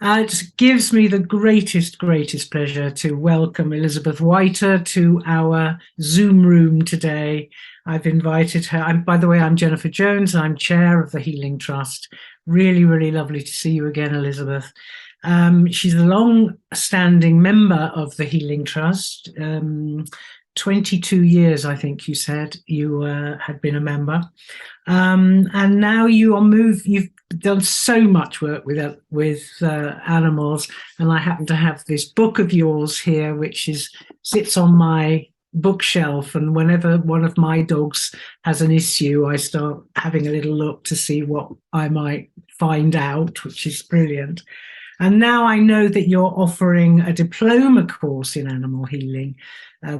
It gives me the greatest pleasure to welcome Elizabeth Whiter to our Zoom room today. I've invited her. By the way, I'm Jennifer Jones. I'm chair of the Healing Trust. Really lovely to see you again, Elizabeth. She's a long-standing member of the Healing Trust. 22 years, I think you said you had been a member. And now you've done so much work with animals, and I happen to have this book of yours here, which is sits on my bookshelf. And whenever one of my dogs has an issue, I start having a little look to see what I might find out, which is brilliant. And now I know that you're offering a diploma course in animal healing,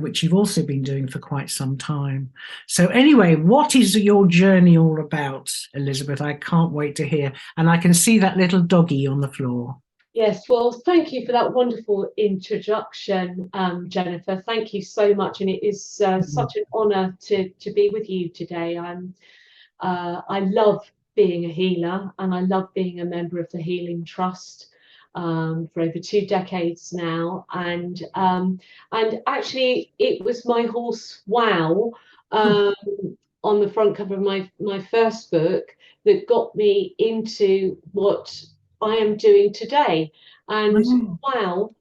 which you've also been doing for quite some time. So, anyway, what is your journey all about, Elizabeth? I can't wait to hear. And I can see that little doggy on the floor. Yes, well, thank you for that wonderful introduction, Jennifer. Thank you so much, and it is such an honour to be with you today. I love being a healer, and I love being a member of the Healing Trust for over 2 decades now. And actually, it was my horse Wow on the front cover of my first book that got me into what I am doing today. And Wow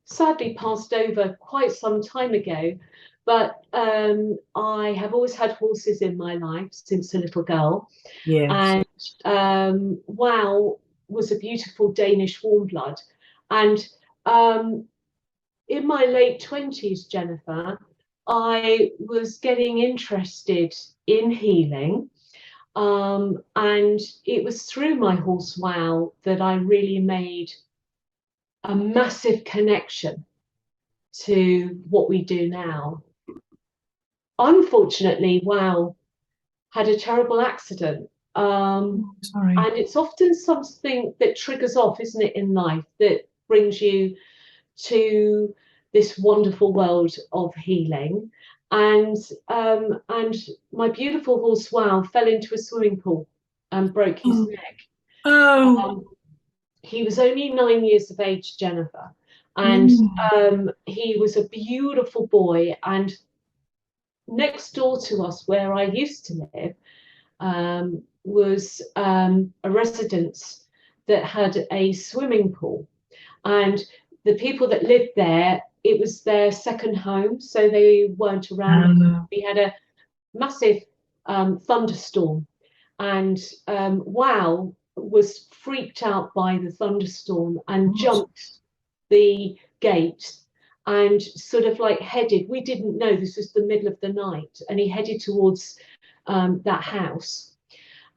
sadly passed over quite some time ago, but I have always had horses in my life since a little girl. Yes. And Wow was a beautiful Danish warm blood. And in my late 20s, Jennifer, I was getting interested in healing. And it was through my horse Wow that I really made a massive connection to what we do now. Unfortunately, Wow had a terrible accident. Sorry. And it's often something that triggers off, isn't it, in life that brings you to this wonderful world of healing. And my beautiful horse Wow fell into a swimming pool and broke his Oh, neck. oh. Um, he was only 9 years of age, Jennifer, and Mm. he was a beautiful boy. And next door to us, where I used to live, was a residence that had a swimming pool. And the people that lived there, it was their second home, so they weren't around. We had a massive thunderstorm, and Wow was freaked out by the thunderstorm and jumped the gate and sort of like headed. We didn't know this was the middle of the night, and he headed towards that house.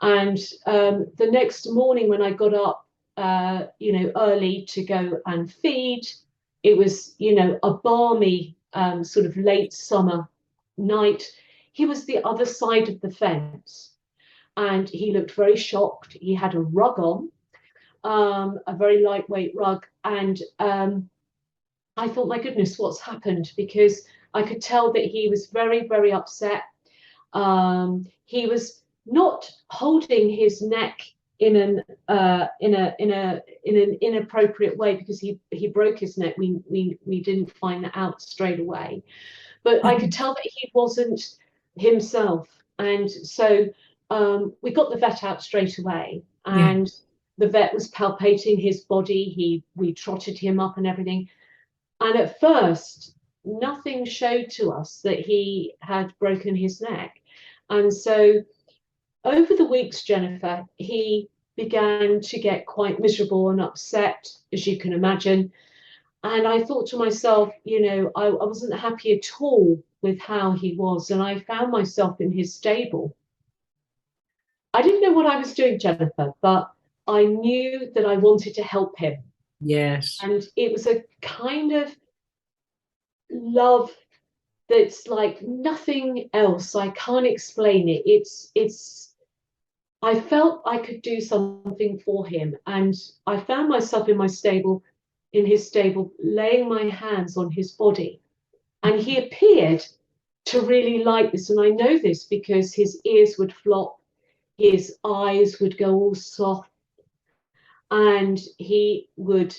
And the next morning, when I got up, early to go and feed, it was, a balmy sort of late summer night. He was the other side of the fence, and he looked very shocked. He had a rug on, a very lightweight rug, and I thought, my goodness, what's happened? Because I could tell that he was very upset. He was not holding his neck in an inappropriate way, because he broke his neck. We didn't find that out straight away, but I could tell that he wasn't himself. And so we got the vet out straight away, Yeah. and the vet was palpating his body. We trotted him up and everything. And at first, nothing showed to us that he had broken his neck. And so over the weeks, Jennifer, he began to get quite miserable and upset, as you can imagine. And I thought to myself, I wasn't happy at all with how he was. And I found myself in his stable. I didn't know what I was doing, Jennifer, but I knew that I wanted to help him. Yes. And it was a kind of love that's like nothing else. I can't explain it. It's I felt I could do something for him, and I found myself in his stable, laying my hands on his body, and he appeared to really like this. And I know this because his ears would flop, his eyes would go all soft, and he would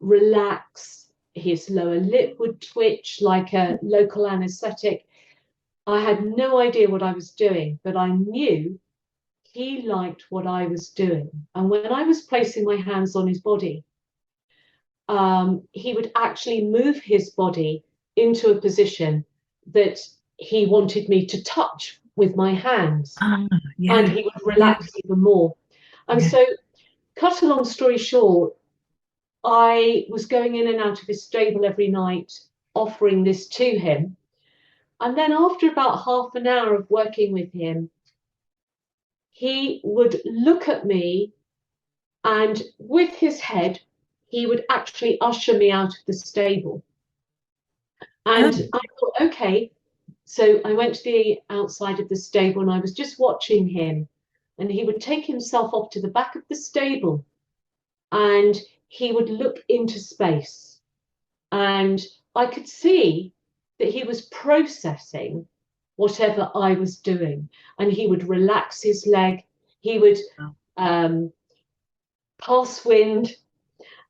relax. His lower lip would twitch like a local anesthetic. I had no idea what I was doing, but I knew he liked what I was doing. And when I was placing my hands on his body, he would actually move his body into a position that he wanted me to touch with my hands. Yeah. And he would relax even more. And so, cut a long story short, I was going in and out of his stable every night, offering this to him. And then after about half an hour of working with him, he would look at me, and with his head, he would actually usher me out of the stable. And I thought, okay. So I went to the outside of the stable and I was just watching him. And he would take himself off to the back of the stable and he would look into space. And I could see that he was processing whatever I was doing. And he would relax his leg. He would pass wind.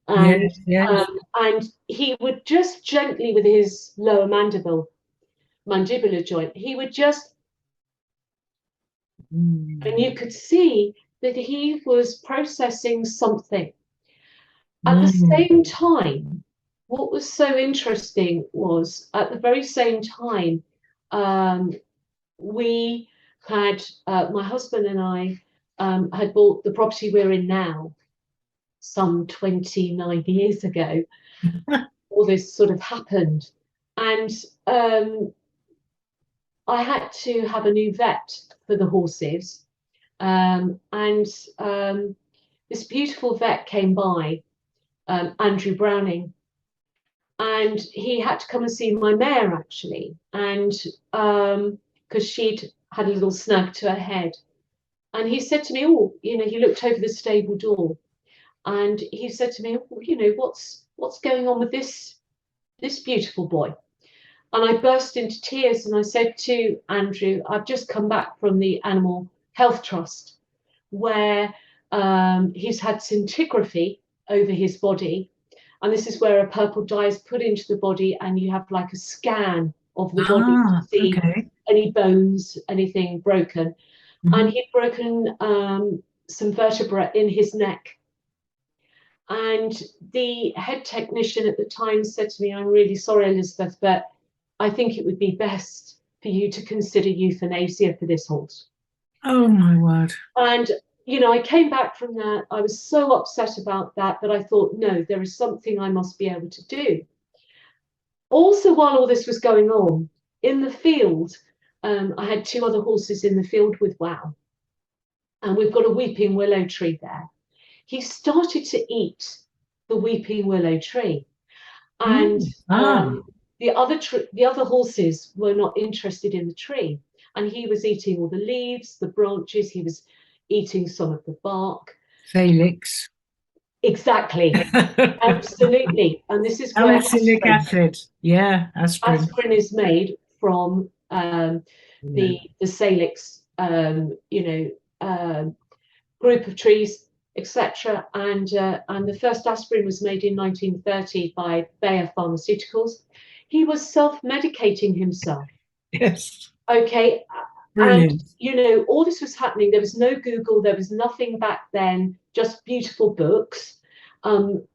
And, and he would just gently, with his lower mandibular joint, he would just, and you could see that he was processing something. At the same time, what was so interesting was at the very same time, we had, my husband and I had bought the property we're in now some 29 years ago. All this sort of happened. And I had to have a new vet for the horses. This beautiful vet came by, Andrew Browning, and he had to come and see my mare actually, and because she'd had a little snag to her head. And he said to me, oh, you know, he looked over the stable door and he said to me, oh, you know, what's going on with this beautiful boy? And I burst into tears and I said to Andrew, I've just come back from the Animal Health Trust where he's had scintigraphy over his body. And this is where a purple dye is put into the body and you have like a scan of the body to see any bones, anything broken. And he'd broken some vertebra in his neck. And the head technician at the time said to me, I'm really sorry, Elizabeth, but I think it would be best for you to consider euthanasia for this horse. Oh, my word. And, you know, I came back from that. I was so upset about that, but I thought, no, there is something I must be able to do. Also, while all this was going on, in the field, I had 2 other horses in the field with Wow. And we've got a weeping willow tree there. He started to eat the weeping willow tree. And the other horses were not interested in the tree. And he was eating all the leaves, the branches, he was eating some of the bark. Salix. Exactly. Absolutely. And this is where salicylic acid. Yeah, aspirin. Aspirin is made from the salix, group of trees, etc. And the first aspirin was made in 1930 by Bayer Pharmaceuticals. He was self-medicating himself. Yes. Okay. Brilliant. And, you know, all this was happening. There was no Google. There was nothing back then, just beautiful books,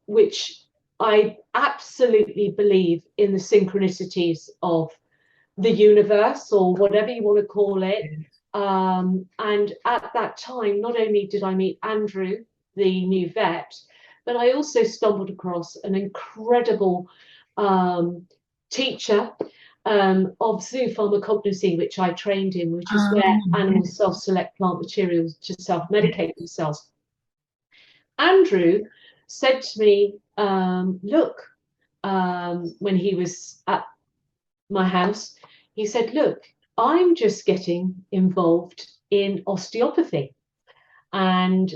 which I absolutely believe in the synchronicities of the universe or whatever you want to call it. And at that time, not only did I meet Andrew, the new vet, but I also stumbled across an incredible teacher of zoopharmacognosy, which I trained in, which is where animals self-select plant materials to self-medicate themselves. Andrew said to me, look, when he was at my house, he said, look, I'm just getting involved in osteopathy. And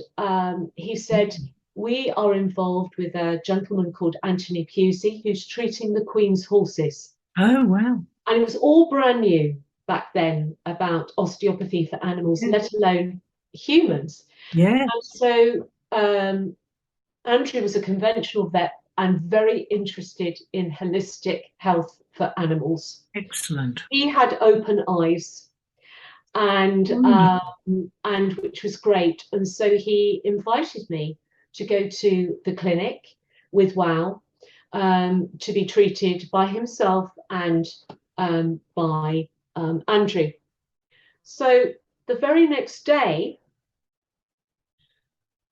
he said, we are involved with a gentleman called Anthony Pusey, who's treating the Queen's horses. Oh, wow. And it was all brand new back then about osteopathy for animals, let alone humans. Yeah. And so Andrew was a conventional vet and very interested in holistic health for animals. Excellent. He had open eyes, and which was great. And so he invited me to go to the clinic with Wow, to be treated by himself and by Andrew. So the very next day,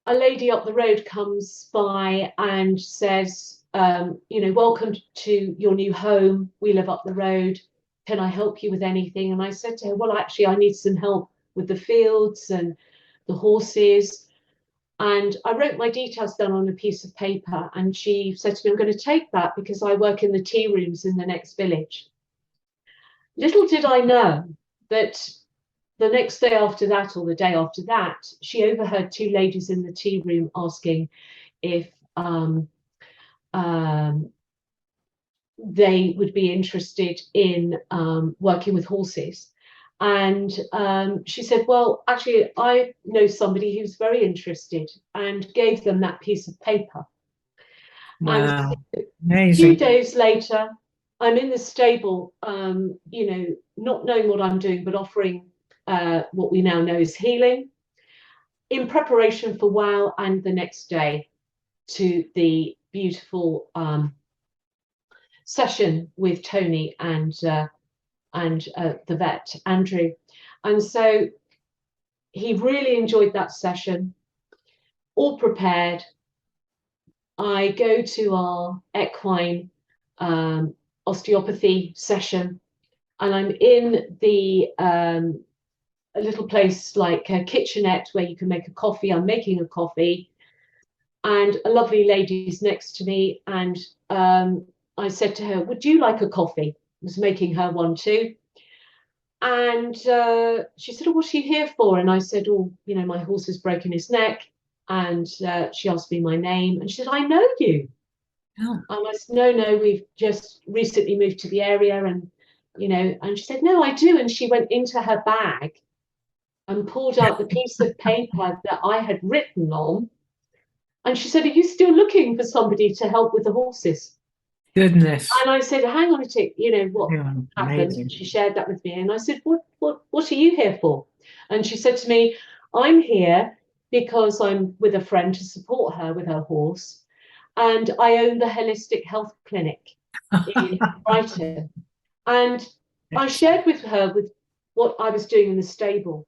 a lady up the road comes by and says, welcome to your new home. We live up the road. Can I help you with anything? And I said to her, well, actually, I need some help with the fields and the horses. And I wrote my details down on a piece of paper. And she said to me, I'm going to take that because I work in the tea rooms in the next village. Little did I know that the next day after that, or the day after that, she overheard two ladies in the tea room asking if they would be interested in working with horses. And she said, well, actually, I know somebody who's very interested, and gave them that piece of paper. Wow. And Amazing. a few days later, I'm in the stable, not knowing what I'm doing, but offering what we now know is healing, in preparation for Wow and the next day to the beautiful session with Tony and the vet, Andrew. And so he really enjoyed that session, all prepared. I go to our equine osteopathy session, and I'm in the a little place like a kitchenette where you can make a coffee. I'm making a coffee, and a lovely lady's next to me, and I said to her, would you like a coffee? I was making her one too. And she said, oh, what's she here for? And I said, oh, my horse has broken his neck. And she asked me my name, and she said, I know you. Oh. And I said, no, we've just recently moved to the area. And, and she said, no, I do. And she went into her bag and pulled out the piece of paper that I had written on. And she said, are you still looking for somebody to help with the horses? Goodness. And I said, hang on a tick, what happened? Amazing. She shared that with me. And I said, what are you here for? And she said to me, I'm here because I'm with a friend to support her with her horse. And I own the Holistic Health Clinic in Brighton. And I shared with her with what I was doing in the stable.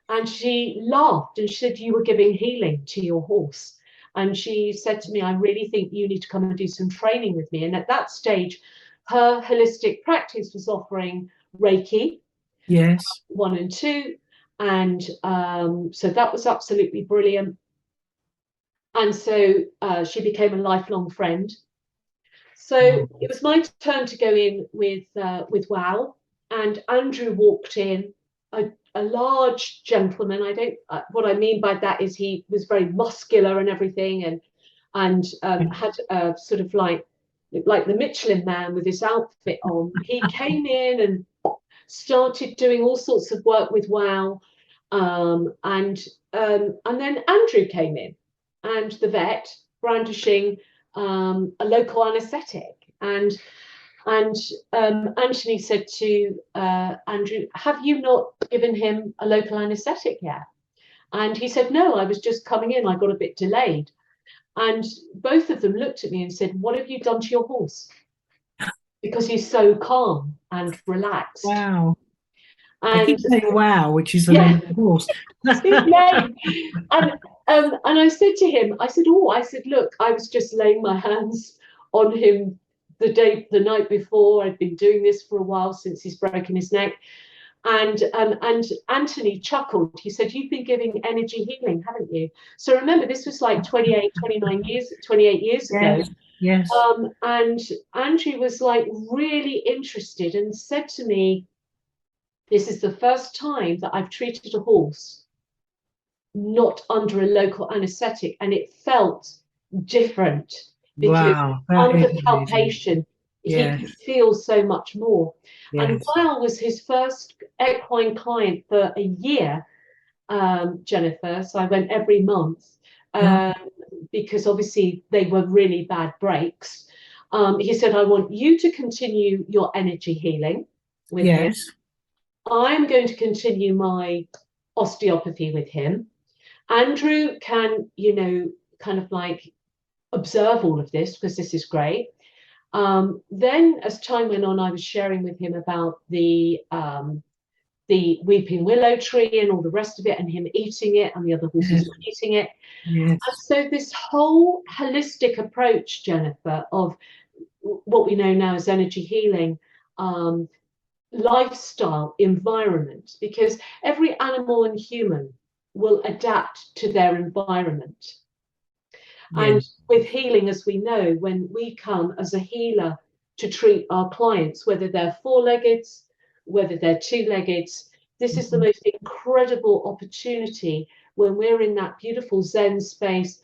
And she laughed and she said, you were giving healing to your horse. And she said to me, I really think you need to come and do some training with me. And at that stage, her holistic practice was offering Reiki, yes, 1 and 2. And so that was absolutely brilliant. And so she became a lifelong friend. So it was my turn to go in with Wow. And Andrew walked in, a large gentleman. What I mean by that is he was very muscular and everything, and had a sort of like the Michelin Man with his outfit on. He came in and started doing all sorts of work with Wow, and then Andrew came in, and the vet, brandishing a local anaesthetic, and Anthony said to Andrew, have you not given him a local anaesthetic yet? And he said, no, I was just coming in. I got a bit delayed. And both of them looked at me and said, what have you done to your horse? Because he's so calm and relaxed. Wow. And I keep saying wow, which is the name of the horse. His name. And I said to him, I said, look, I was just laying my hands on him the night before. I'd been doing this for a while, since he's broken his neck. And Anthony chuckled. He said, you've been giving energy healing, haven't you? So remember, this was like 28 years ago. Yes. And Andrew was like really interested and said to me, this is the first time that I've treated a horse not under a local anaesthetic, and it felt different. Because under palpation, he could feel so much more. Yes. And Wow was his first equine client for a year, Jennifer. So I went every month. because obviously they were really bad breaks. He said, I want you to continue your energy healing with him. I'm going to continue my osteopathy with him. Andrew can, kind of like observe all of this because this is great. Then as time went on, I was sharing with him about the weeping willow tree and all the rest of it, and him eating it and the other horses not eating it. And so this whole holistic approach, Jennifer, of what we know now as energy healing, lifestyle, environment, because every animal and human will adapt to their environment. And with healing, as we know, when we come as a healer to treat our clients, whether they're four-legged, whether they're two-legged, this is the most incredible opportunity when we're in that beautiful Zen space,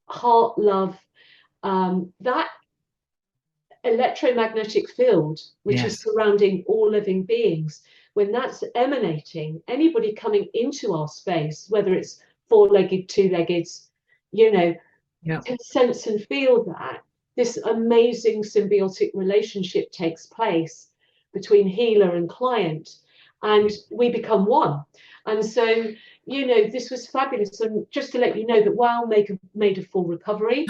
heart love, that electromagnetic field, which is surrounding all living beings. When that's emanating, anybody coming into our space, whether it's four-legged, two-legged, can sense and feel that this amazing symbiotic relationship takes place between healer and client, and we become one. And so, this was fabulous. And just to let you know that Wow made a full recovery.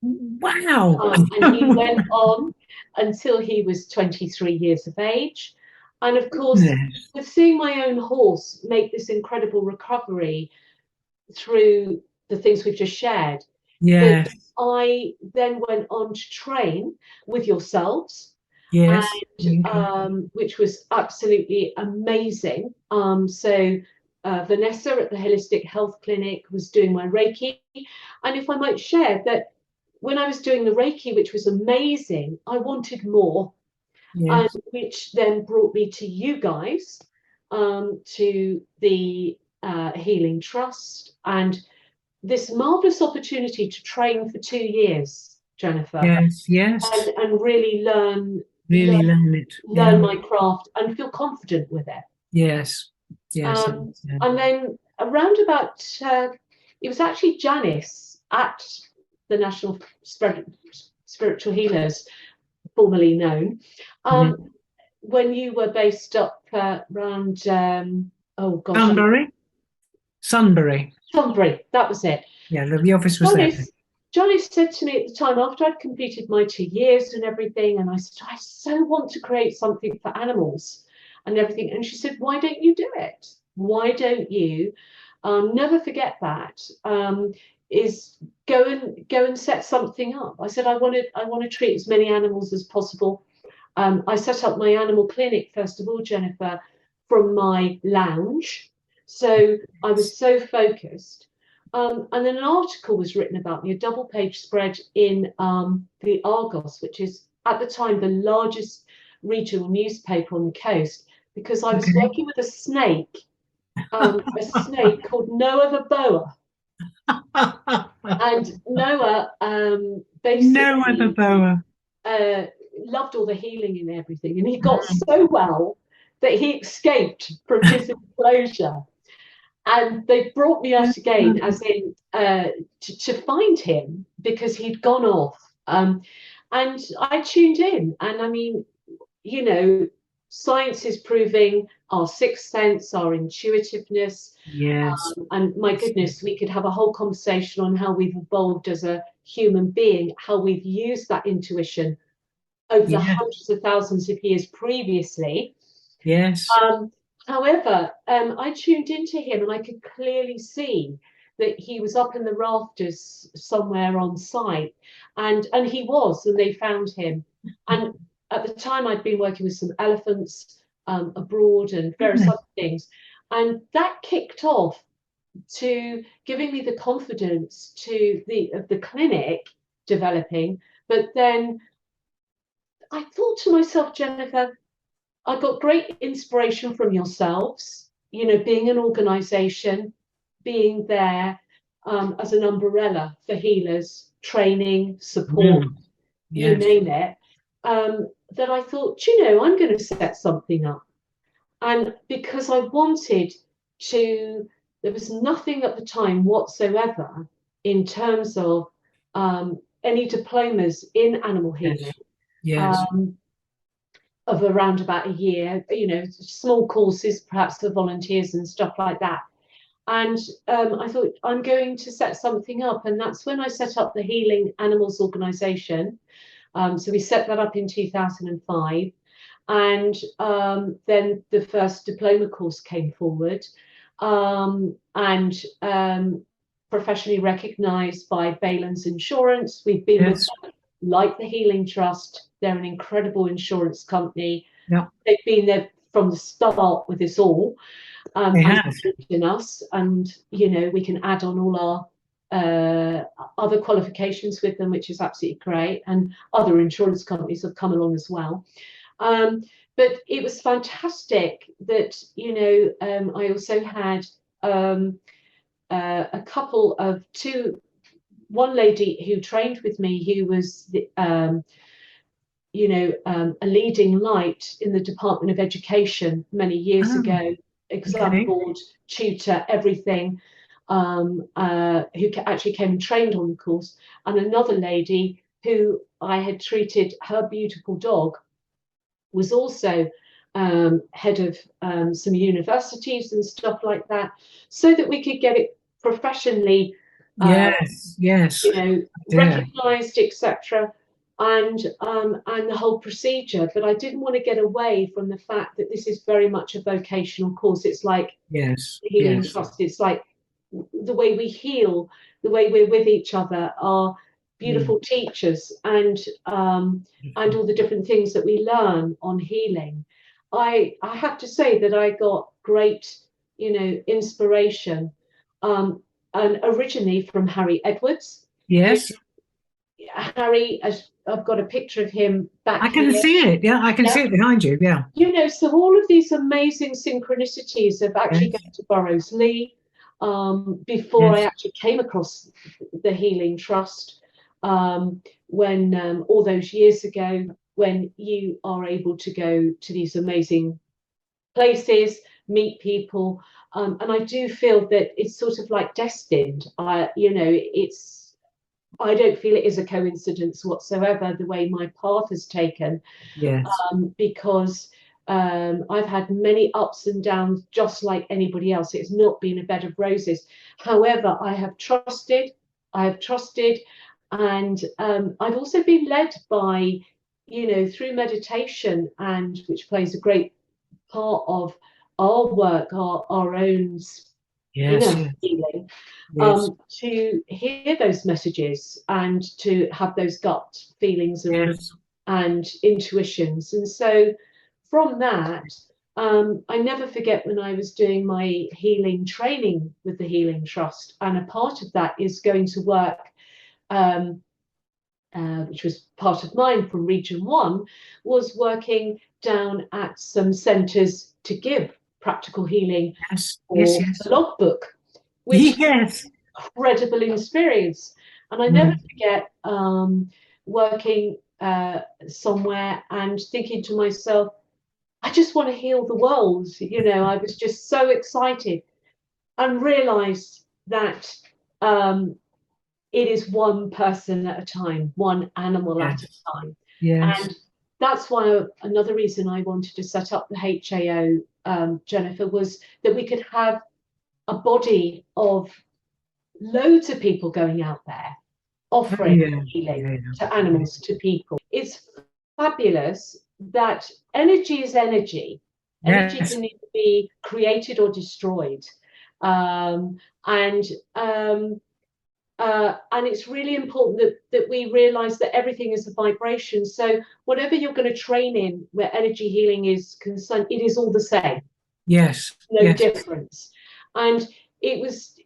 Wow. And he went on until he was 23 years of age. And of course, with seeing my own horse make this incredible recovery through the things we've just shared, I then went on to train with yourselves, which was absolutely amazing. So Vanessa at the Holistic Health Clinic was doing my Reiki. And if I might share that when I was doing the Reiki, which was amazing, I wanted more, and which then brought me to you guys, to the Healing Trust, and this marvelous opportunity to train for 2 years, Jennifer. And really learn my craft and feel confident with it. And then around about, it was actually Janice at the National Spiritual Healers, formerly known, when you were based up around, Sunbury, that was it. The office was there. Johnny said to me at the time, after I'd completed my 2 years and everything, and I said, I so want to create something for animals and everything. And she said, why don't you do it? Why don't you, never forget that, is go and set something up. I said, I want to treat as many animals as possible. I set up my animal clinic, first of all, Jennifer, from my lounge. So I was so focused. And then an article was written about me, a double-page spread in the Argos, which is at the time the largest regional newspaper on the coast, because I was working with a snake called Noah the boa. And Noah basically loved all the healing and everything, and he got so well that he escaped from his enclosure. And they brought me out again, as in to find him, because he'd gone off. And I tuned in, and I mean, science is proving our sixth sense, our intuitiveness. And my goodness, we could have a whole conversation on how we've evolved as a human being, how we've used that intuition over the hundreds of thousands of years previously. However, I tuned into him, and I could clearly see that he was up in the rafters somewhere on site, and he was, and they found him. And at the time, I'd been working with some elephants abroad and various other things, and that kicked off to giving me the confidence to the clinic developing. But then I thought to myself, Jennifer, I got great inspiration from yourselves, being an organization, being there as an umbrella for healers, training, support, you name it, that I thought, I'm going to set something up. And because I wanted to, there was nothing at the time whatsoever in terms of any diplomas in animal healing. Yes. Of around about a year, small courses perhaps for volunteers and stuff like that. And I thought, I'm going to set something up. And that's when I set up the Healing Animals Organisation. So we set that up in 2005. And then the first diploma course came forward, and professionally recognised by Baylands Insurance. We've been with them, like the Healing Trust. They're an incredible insurance company. Yeah. They've been there from the start with us all. They have. In us, and we can add on all our other qualifications with them, which is absolutely great. And other insurance companies have come along as well. But it was fantastic that I also had a couple of one lady who trained with me, who was a leading light in the Department of Education many years ago, exam board, tutor, everything, who actually came and trained on the course, and another lady who I had treated her beautiful dog, was also head of some universities and stuff like that, so that we could get it professionally recognized, etc. And the whole procedure. But I didn't want to get away from the fact that this is very much a vocational course. It's like the Healing Trust. It's like the way we heal, the way we're with each other, our beautiful teachers, and all the different things that we learn on healing. I have to say that I got great, inspiration, and originally from Harry Edwards. Yes. Harry, I've got a picture of him back. I can see it. Yeah, I can see it behind you. Yeah. So all of these amazing synchronicities of actually going to Burrows Lee, before I actually came across the Healing Trust, when all those years ago, when you are able to go to these amazing places, meet people, and I do feel that it's sort of like destined. I don't feel it is a coincidence whatsoever, the way my path has taken. Yes. Because I've had many ups and downs, just like anybody else. It's not been a bed of roses. However, I have trusted, and I've also been led by, through meditation, and which plays a great part of our work, our own healing, to hear those messages and to have those gut feelings and intuitions. And so from that, I never forget when I was doing my healing training with the Healing Trust, and a part of that is going to work, which was part of mine from Region 1, was working down at some centres to give practical healing or the logbook, which is an incredible experience. And I never forget working somewhere and thinking to myself, I just want to heal the world. I was just so excited, and realised that it is one person at a time, one animal at a time. And that's why another reason I wanted to set up the HAO, Jennifer, was that we could have a body of loads of people going out there offering healing to animals, to people. It's fabulous that energy is energy. Energy can either be created or destroyed. And it's really important that we realize that everything is a vibration. So whatever you're going to train in, where energy healing is concerned, it is all the same. No difference. And it's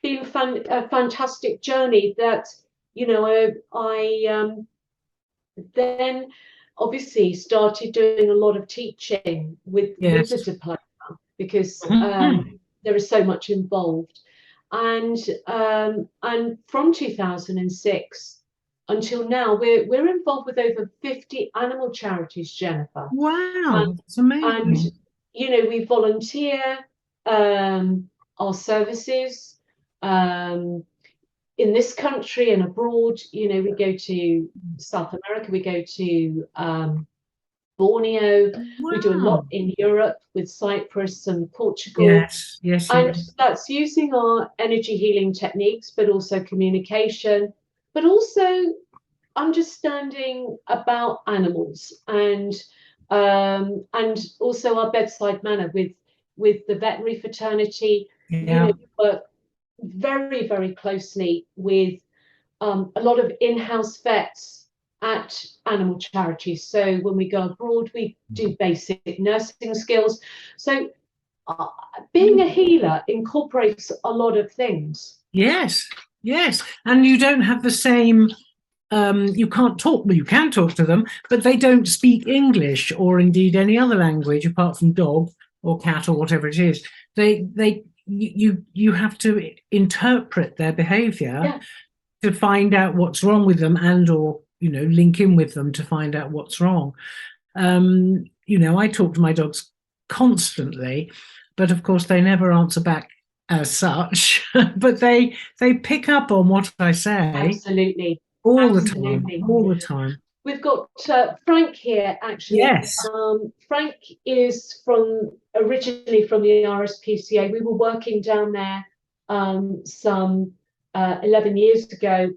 been a fantastic journey that, I then obviously started doing a lot of teaching with the diploma, because there is so much involved. And from 2006 until now, we're involved with over 50 animal charities, Jennifer. Wow, that's amazing. And we volunteer our services. in this country and abroad. You know, we go to South America, we go to Borneo, we do a lot Wow. in Europe with Cyprus and Portugal. Yes, yes, you And do. that's using our energy healing techniques, but also communication, but also understanding about animals, and also our bedside manner with the veterinary fraternity. You know, Yeah. we work very, very closely with a lot of in-house vets at animal charities. So when we go abroad, we do basic nursing skills. So uh, being a healer incorporates a lot of things. Yes, yes. And you don't have the same, you can't talk, well, you can talk to them, but they don't speak English or indeed any other language apart from dog or cat or whatever it is. You have to interpret their behavior Yeah, to find out what's wrong with them, and or, link in with them to find out what's wrong. I talk to my dogs constantly, but of course they never answer back as such. But they pick up on what I say absolutely. all the time, Absolutely. all the time. We've got Frank here, actually. Yes. Frank is originally from the RSPCA. We were working down there some 11 years ago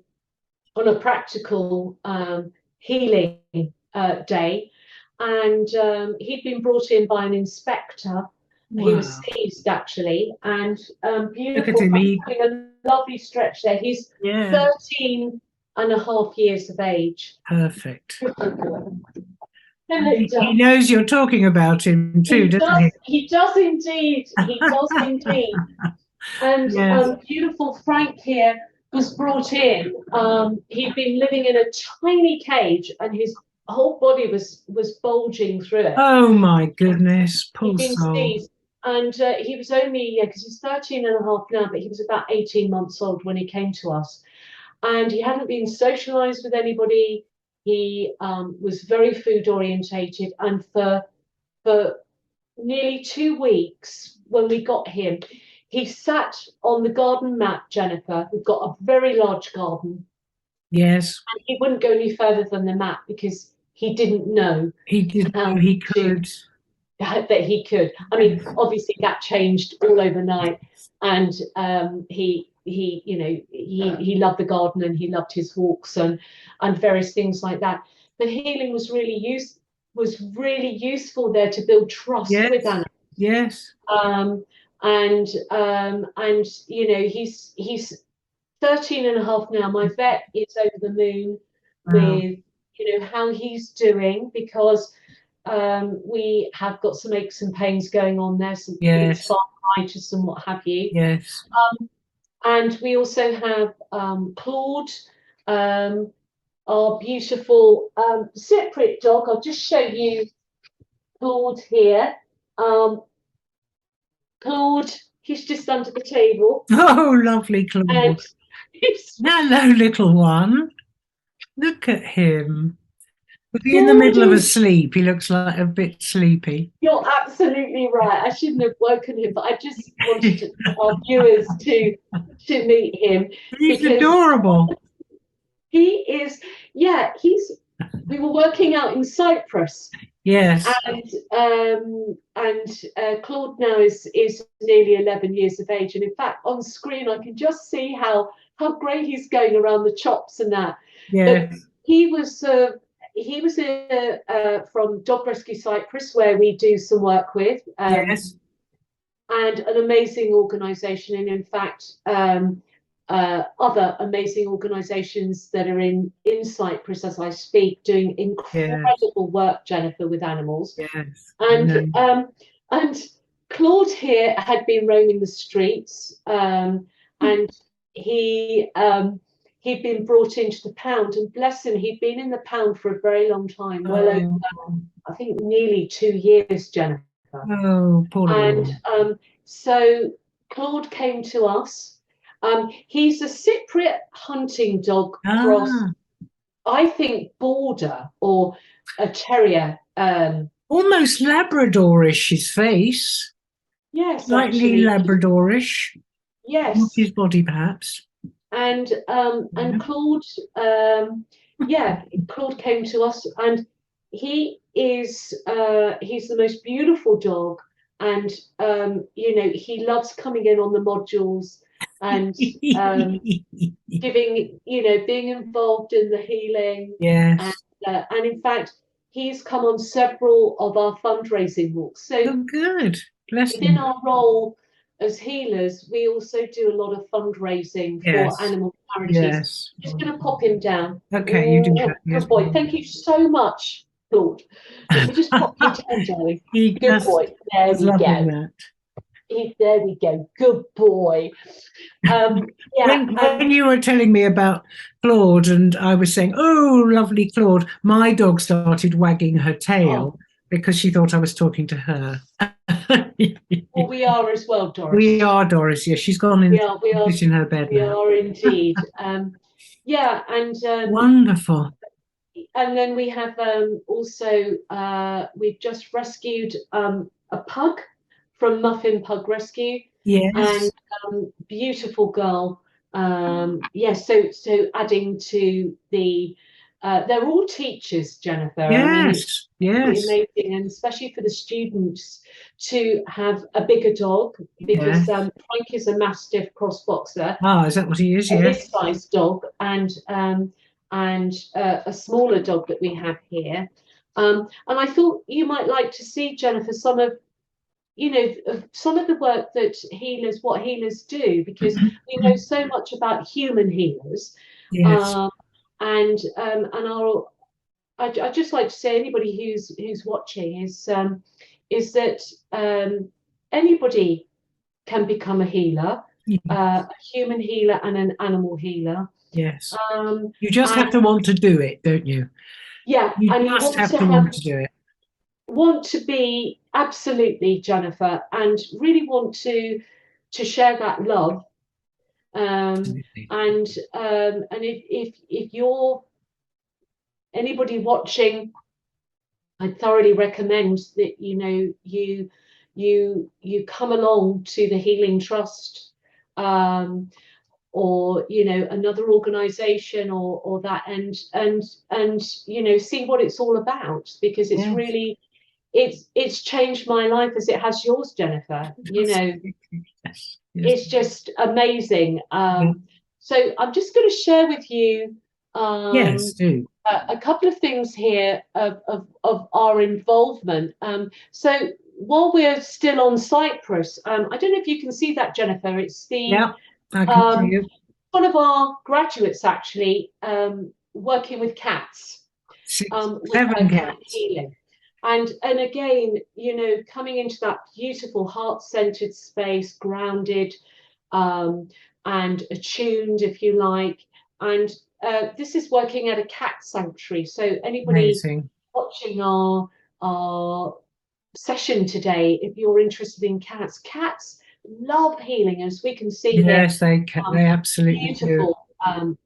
on a practical healing day. And he'd been brought in by an inspector. He was Wow. seized, actually, and Look at beautiful, him. having a lovely stretch there. He's Yeah. 13 and a half years of age. Perfect. Hello, He knows you're talking about him too, doesn't he? He does indeed. He does indeed. And Yes. beautiful Frank here was brought in. He'd been living in a tiny cage, and his whole body was bulging through it. Oh my goodness, He'd poor been soul. seized, and he was only, because he's 13 and a half now, but he was about 18 months old when he came to us. And he hadn't been socialized with anybody. He was very food orientated, and for nearly 2 weeks when we got him, he sat on the garden mat, Jennifer. We've got a very large garden, Yes, and he wouldn't go any further than the mat because he didn't know he did. how He to could. that he could. I mean, obviously that changed all overnight, and he loved the garden, and he loved his walks and various things like that. But healing was really useful there to build trust with Yes, animals. yes. And he's 13 and a half now. My vet is over the moon Wow. with how he's doing, because we have got some aches and pains going on there, some Yes, arthritis and what have you. yes. And we also have Claude, our beautiful Cypriot dog. I'll just show you Claude here. Claude, he's just under the table. Oh, lovely Claude. And Hello, little one. Look at him. Was he in the gorgeous. middle of a sleep? He looks like a bit sleepy. You're absolutely right. I shouldn't have woken him, but I just wanted our viewers to meet him. He's adorable. He is, yeah, we were working out in Cyprus. Yes. And Claude now is nearly 11 years of age. And in fact, on screen, I can just see how great he's going around the chops and that. Yes. But he was from Dog Rescue Cyprus, where we do some work with. Yes. And an amazing organisation. And in fact, other amazing organisations that are in Cyprus as I speak, doing incredible work, Jennifer, with animals. Yes. And Claude here had been roaming the streets, and he'd been brought into the pound, and bless him, he'd been in the pound for a very long time, well over, I think, nearly 2 years, Jennifer. Oh, poor and so Claude came to us. He's a Cypriot hunting dog cross, I think, border or a terrier. Almost Labradorish, his face. Yes, slightly actually. Labradorish. Not Yes. his body, perhaps. And Claude, yeah, Claude came to us, and he's the most beautiful dog, and he loves coming in on the modules and giving, being involved in the healing, and Yes. and in fact, he's come on several of our fundraising walks. So Oh, good. Bless within him. our role as healers, we also do a lot of fundraising for Yes. animal charities. Yes. Just going to pop him down. Okay, you do that. Oh, Yes. good boy. Thank you so much, Claude. Let me just pop you down, darling. He Good just boy. There was we loving go. that. There we go. Good boy. Yeah. When you were telling me about Claude and I was saying, oh, lovely Claude, my dog started wagging her tail Oh, because she thought I was talking to her. well, we are as well, We Doris. are, Doris. Yes, she's gone We in, are. We are. in her bed We now. are indeed. Yeah, Wonderful. and then we have also we've just rescued a pug from Muffin Pug Rescue, and Yes. beautiful girl. Yes, so adding to the they're all teachers, Jennifer. I mean, it's Yes. Yes. amazing, and especially for the students to have a bigger dog, because Yes. Frank is a Mastiff cross boxer, Ah, is that what he is? a Yes. mid-sized dog, and a smaller dog that we have here. And I thought you might like to see, Jennifer, some of some of the work that what healers do, because we know so much about human healers. Yes. Um, and I just like to say, anybody who's watching is that anybody can become a healer, a human healer and an animal healer. Yes. Um, You just have and to want to do it, don't you? yeah, You and you just want have to to want to do it. be absolutely, Jennifer, and really want to share that love. Absolutely. And if you're anybody watching, I thoroughly recommend that you come along to the Healing Trust, or another organization, or that, and see what it's all about, because it's Yes. really it's changed my life as it has yours, Jennifer. Absolutely. Yes. Yes. It's just amazing. Yeah. So I'm just going to share with you Yes, do. a couple of things here of our involvement. So while we're still on Cyprus, I don't know if you can see that, Jennifer. It's the Yeah, I can see um, you. one of our graduates actually, working with cats, Six, with her seven cat cats. healing. And again, coming into that beautiful heart-centered space, grounded, um, and attuned, if you like. And this is working at a cat sanctuary. So anybody Amazing. watching our session today, if you're interested in cats love healing, as we can see here. Yes, they can. They absolutely do. Beautiful,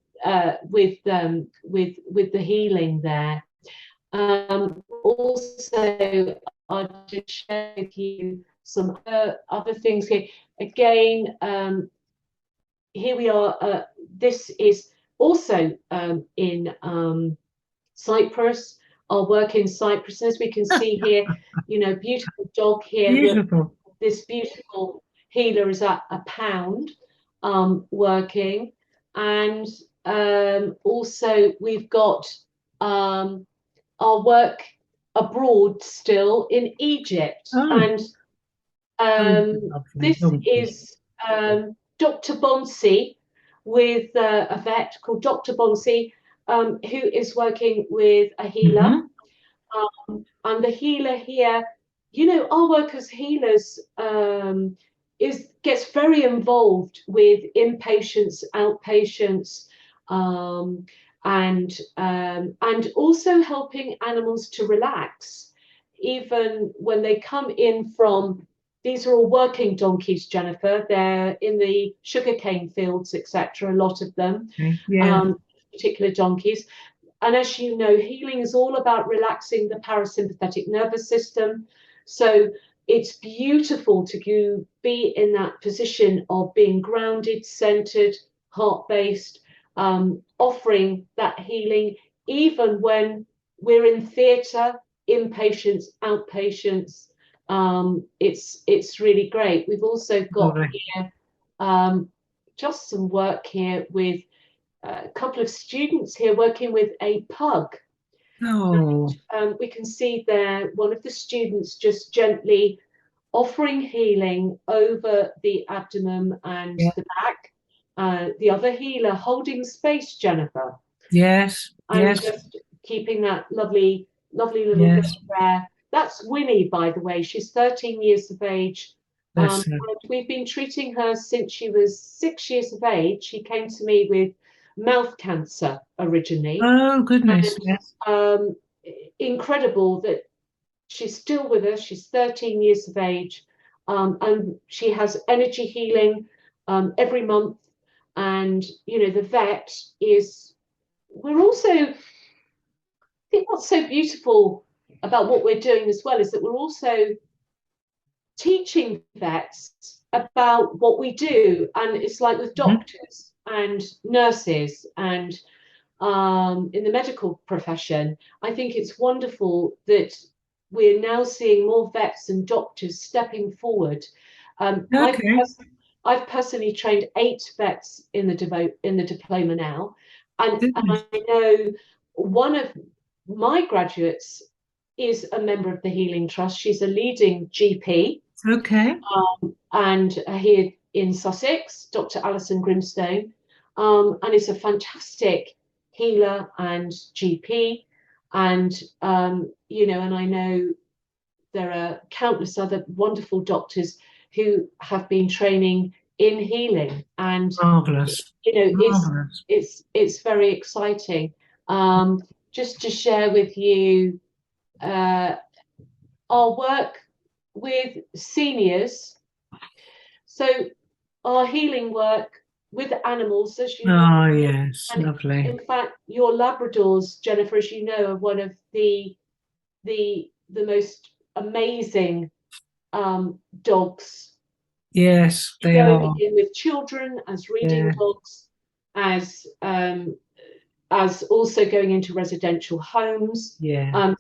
with the healing there. Also, I'll just share with you some other things here. Again, here we are. This is also in Cyprus. Our work in Cyprus, as we can see here, beautiful dog here. Beautiful. This beautiful healer is at a pound, working, and also we've got our work abroad still in Egypt, Oh, and oh, um, lovely. this Oh, is Dr. Bonsi, with a vet called Dr. Bonsi, who is working with a healer. mhm. And the healer here, our work as healers gets very involved with inpatients, outpatients, um, and also helping animals to relax, even when they come in from. These are all working donkeys, Jennifer. They're in the sugarcane fields, etc. A lot of them, Okay. Yeah. particular donkeys. And as you know, healing is all about relaxing the parasympathetic nervous system. So it's beautiful to be in that position of being grounded, centered, heart-based, offering that healing, even when we're in theatre, inpatients, outpatients. It's really great. We've also got here just some work here with a couple of students here working with a pug. Oh. And, we can see there one of the students just gently offering healing over the abdomen and the back. The other healer holding space, Jennifer. Yes. And yes. just keeping that lovely little girl there. That's Winnie, by the way. She's 13 years of age. And we've been treating her since she was 6 years of age. She came to me with mouth cancer originally. Oh, goodness. And, yes. Incredible that she's still with us. She's 13 years of age. And she has energy healing every month. And, you know, the vet is, we're also, I think what's so beautiful about what we're doing as well is that we're also teaching vets about what we do. And it's like with doctors and nurses and in the medical profession, I think it's wonderful that we're now seeing more vets and doctors stepping forward. I've personally trained 8 vets in the diploma now, and I know one of my graduates is a member of the Healing Trust. She's a leading GP. Okay. And here in Sussex, Dr. Alison Grimstone, and is a fantastic healer and GP. And you know, and I know there are countless other wonderful doctors who have been training in healing, and marvelous. You know, marvelous. It's very exciting. Just to share with you our work with seniors. So our healing work with animals, as you know. Oh yes, and lovely. In fact, your Labradors, Jennifer, as you know, are one of the most amazing dogs. Yes, they are. In with children as reading dogs, as also going into residential homes. Yeah.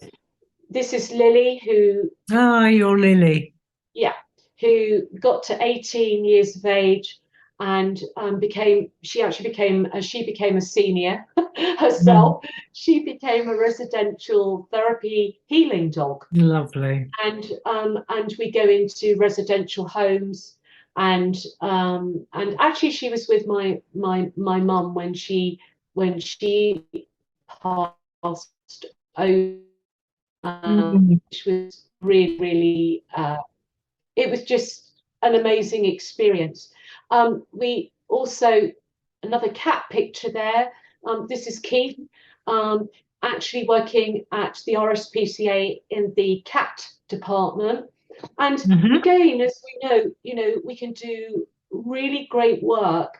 This is Lily, who. You're Lily. Yeah, who got to 18 years of age and she became a senior herself. She became a residential therapy healing dog. Lovely. And we go into residential homes, and actually she was with my mum when she passed over, which was really it was just an amazing experience. We also, another cat picture there. This is Keith, actually working at the RSPCA in the cat department. And again, as we know, you know, we can do really great work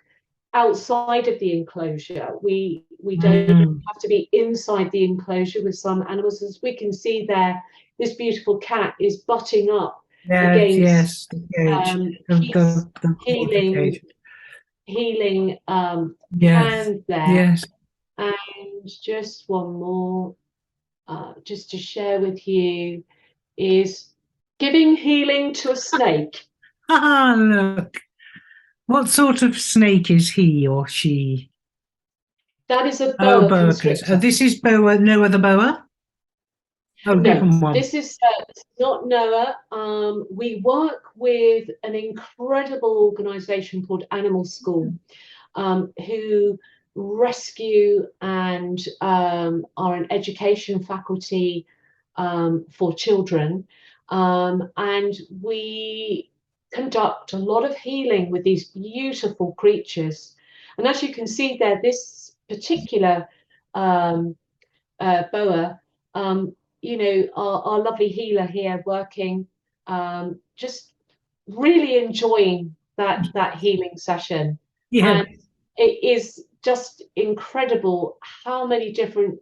outside of the enclosure. We don't have to be inside the enclosure with some animals. As we can see there, this beautiful cat is butting up against healing hand there. Yes. And just one more, just to share with you, is giving healing to a snake. Look. What sort of snake is he or she? That is a boa constrictor. This is boa, no other boa? No, this is not Noah. We work with an incredible organisation called Animal School, who rescue and are an education faculty for children. And we conduct a lot of healing with these beautiful creatures. And as you can see there, this particular boa, you know, our lovely healer here working, just really enjoying that healing session. Yeah. And it is just incredible how many different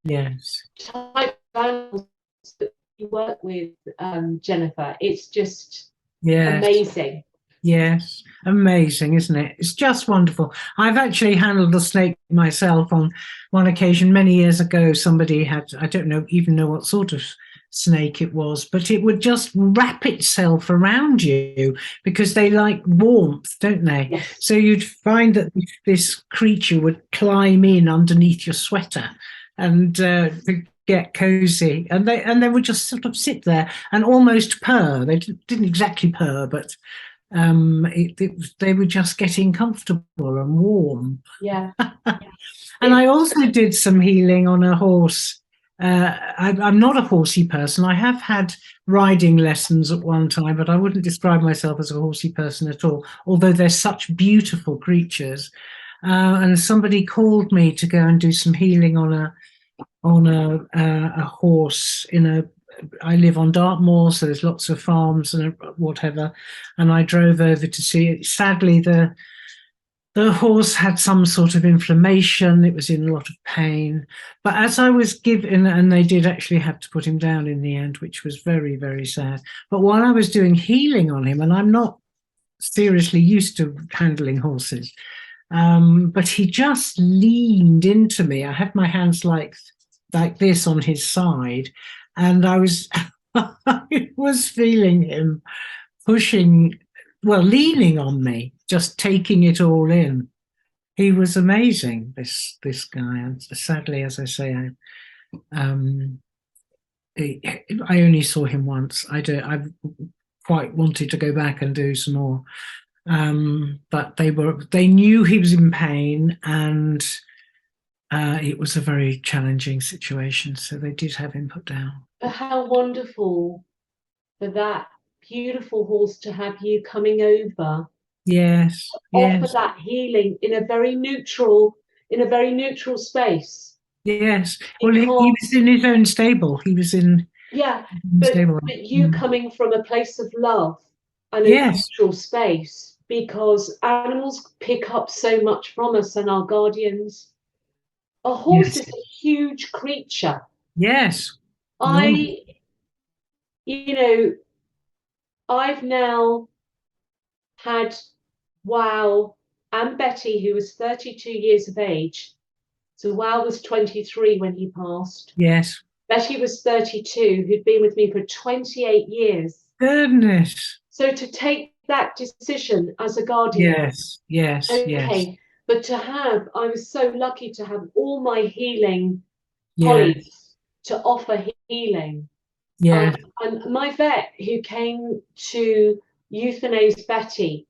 yes. type of animals you work with, Jennifer. It's just Yes. amazing. Yes, amazing, isn't it? It's just wonderful. I've actually handled a snake myself on one occasion many years ago. Somebody had, I don't know, even know what sort of snake it was, but it would just wrap itself around you because they like warmth, don't they? Yes. So you'd find that this creature would climb in underneath your sweater and get cozy, and they would just sort of sit there and almost purr. They didn't exactly purr, but they were just getting comfortable and warm. Yeah. And I also did some healing on a horse. I'm not a horsey person. I have had riding lessons at one time, but I wouldn't describe myself as a horsey person at all, although they're such beautiful creatures. And somebody called me to go and do some healing on a horse in a I live on Dartmoor, so there's lots of farms and whatever. And I drove over to see it. Sadly, the horse had some sort of inflammation. It was in a lot of pain. But as I was given, and they did actually have to put him down in the end, which was very, very sad. But while I was doing healing on him, and I'm not seriously used to handling horses, but he just leaned into me. I had my hands like this on his side, and I was I was feeling him pushing, well, leaning on me, just taking it all in. He was amazing, this guy. And sadly, as I say, um, I only saw him once. I quite wanted to go back and do some more, but they knew he was in pain, and it was a very challenging situation, so they did have him put down. But how wonderful for that beautiful horse to have you coming over. Yes, Offer yes, that healing in a very neutral space. yes. Well, he was in his own stable. He was in stable. But you coming from a place of love and a Yes, neutral space, because animals pick up so much from us and our guardians. A horse yes, is a huge creature. yes. I, you know, I've now had Wow and Betty, who was 32 years of age. So Wow was 23 when he passed. Yes. Betty was 32, who'd been with me for 28 years. Goodness. So to take that decision as a guardian. Yes, yes, okay, yes. But I was so lucky to have all my healing Yes. colleagues to offer healing. Yes. And my vet who came to euthanize Betty,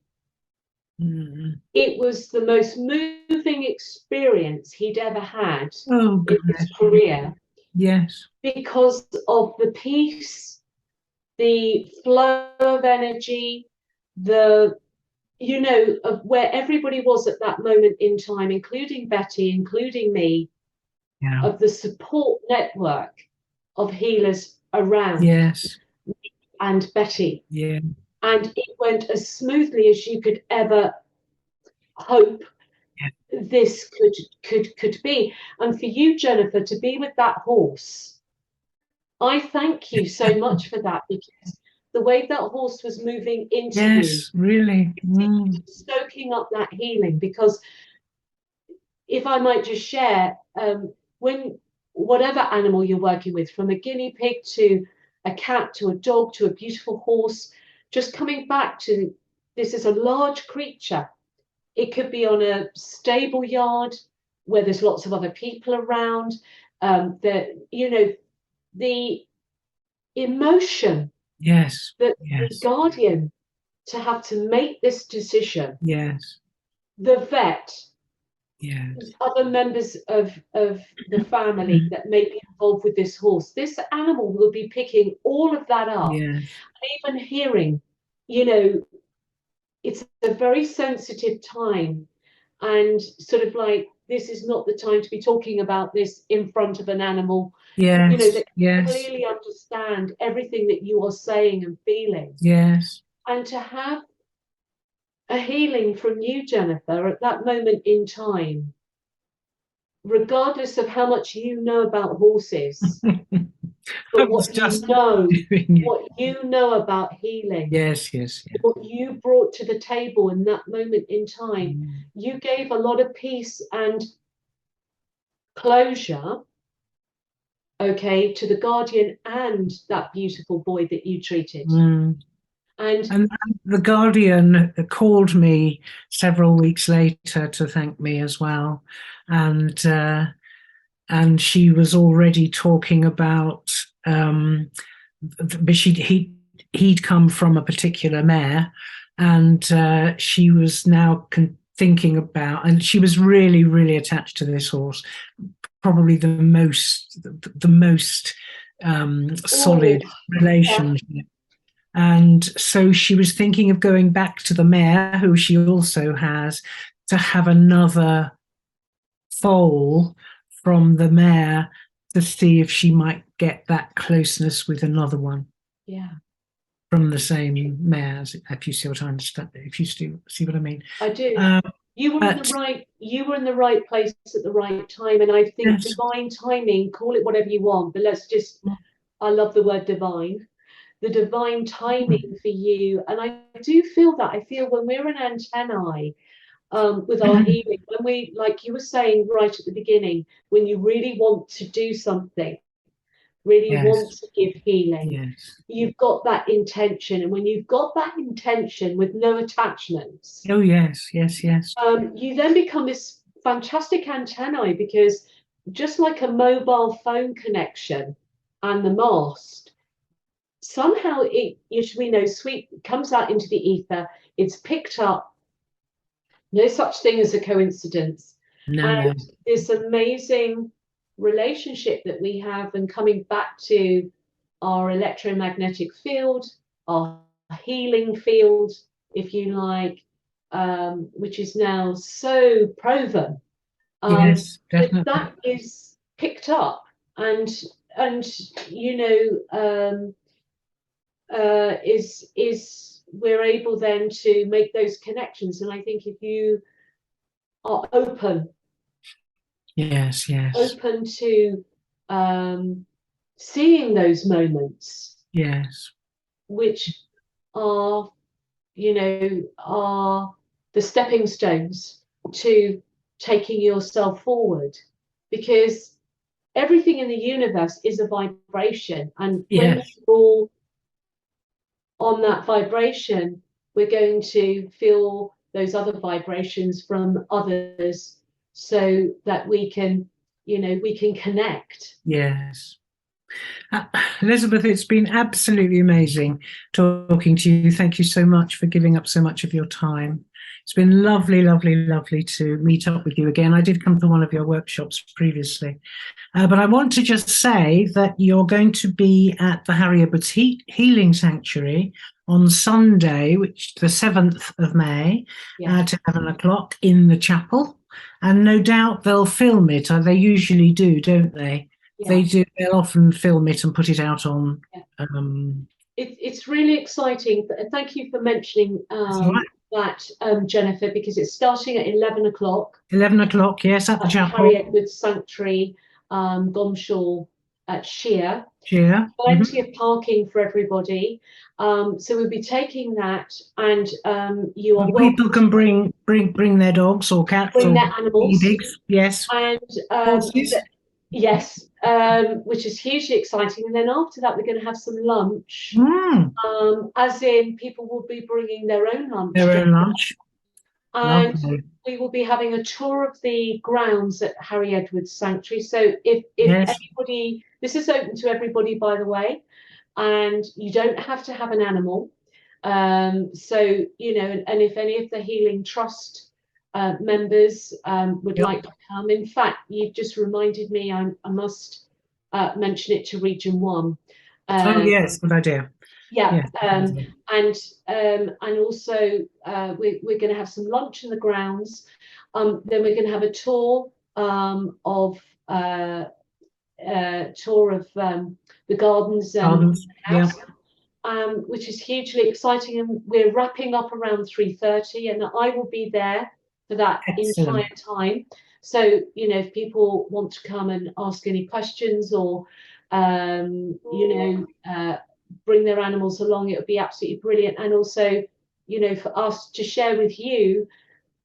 it was the most moving experience he'd ever had in his career. Yes. Because of the peace, the flow of energy, of where everybody was at that moment in time, including Betty, including me, of the support network of healers around. Yes. And Betty. Yeah. And it went as smoothly as you could ever hope this could be. And for you, Jennifer, to be with that horse, I thank you so much for that, because the way that horse was moving into you, yes, really, stoking up that healing. Because if I might just share, when whatever animal you're working with, from a guinea pig to a cat to a dog to a beautiful horse, just coming back to this is a large creature. It could be on a stable yard where there's lots of other people around. The emotion. Yes. That yes. the guardian to have to make this decision. Yes. The vet. Yes. Other members of the family that may be involved with this horse. This animal will be picking all of that up. Yes. Even hearing, it's a very sensitive time, and sort of like, this is not the time to be talking about this in front of an animal. Yes. That clearly understand everything that you are saying and feeling. Yes. And to have a healing from you, Jennifer, at that moment in time, regardless of how much you know about horses, I but was what you just know, doing it. what you know about healing, Yes, yes, yes. what you brought to the table in that moment in time, Mm. you gave a lot of peace and closure, okay, to the guardian and that beautiful boy that you treated. Mm. And And the Guardian called me several weeks later to thank me as well, and she was already talking about, but he'd come from a particular mare, and she was now thinking about, and she was really really attached to this horse, probably the most oh, solid yeah, relationship. And so she was thinking of going back to the mare, who she also has, to have another foal from the mare to see if she might get that closeness with another one yeah, from the same mare, if you see what I understand, if you see what I mean. I do. Um, but You were in the right place at the right time. And I think yes, divine timing, call it whatever you want, but I love the word divine, the divine timing for you. And I do feel that. I feel when we're in antennae, with our healing, when we, like you were saying right at the beginning, when you really want to do something, really want yes, to give healing, yes. you've got that intention. And when you've got that intention with no attachments, Oh yes, yes, yes. you then become this fantastic antennae, because just like a mobile phone connection and the mast, somehow it, as we know, sweet comes out into the ether, it's picked up, no such thing as a coincidence. No, And no. this amazing relationship that we have, and coming back to our electromagnetic field, our healing field, if you like, which is now so proven, Yes, that definitely. is picked up, and and you know, is we're able then to make those connections. And I think if you are Yes, yes, open to um, seeing those moments, yes. which are, you know, are the stepping stones to taking yourself forward, because everything in the universe is a vibration, and when Yes, we're all on that vibration, we're going to feel those other vibrations from others, so that we can, you know, we can connect. yes. Uh, Elizabeth, it's been absolutely amazing talking to you. Thank you so much for giving up so much of your time. It's been lovely, lovely, lovely to meet up with you again. I did come to one of your workshops previously, but I want to just say that you're going to be at the Harry Edwards Healing Sanctuary on Sunday, which the 7th of May, Yes. at 11 o'clock in the chapel. And no doubt they'll film it. They usually do, don't they? They Yeah. do. They'll often film it and put it out on. Yeah. Um, It's really exciting. Thank you for mentioning that's all right. that, Jennifer, because it's starting at 11 o'clock 11 o'clock, yes, at the at the Harry chapel. Edwards Sanctuary, Gomshall at Sheer. Yeah. Plenty of parking for everybody. So we'll be taking that, and you are welcome People can bring their dogs or to cats bring or their animals. pigs. Yes, And horses. yes, which is hugely exciting. And then after that, we're going to have some lunch. Mm, As in, people will be bringing their own lunch, their own lunch. and Lovely. we will be having a tour of the grounds at Harry Edwards Sanctuary. So if Yes, anybody, this is open to everybody, by the way, and you don't have to have an animal. So, you know, and if any of the Healing Trust members would yep. like to come, in fact, you've just reminded me, I must mention it to Region 1. Oh yes, good idea. Yeah, Yes, good idea. and also we're going to have some lunch in the grounds. Then we're going to have a tour of the gardens and Gardens. Yeah, house, which is hugely exciting. And we're wrapping up around 3:30, and I will be there for that excellent. entire time. So, you know, if people want to come and ask any questions, or bring their animals along. It would be absolutely brilliant. And also, for us to share with you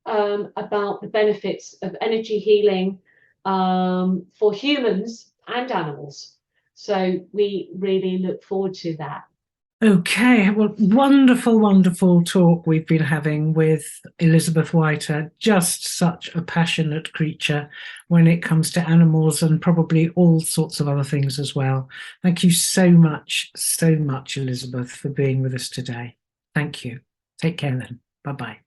about the benefits of energy healing for humans and animals. So we really look forward to that. Okay, well, wonderful, wonderful talk we've been having with Elizabeth Whiter. Just such a passionate creature when it comes to animals and probably all sorts of other things as well. Thank you so much, Elizabeth, for being with us today. Thank you. Take care then. Bye-bye.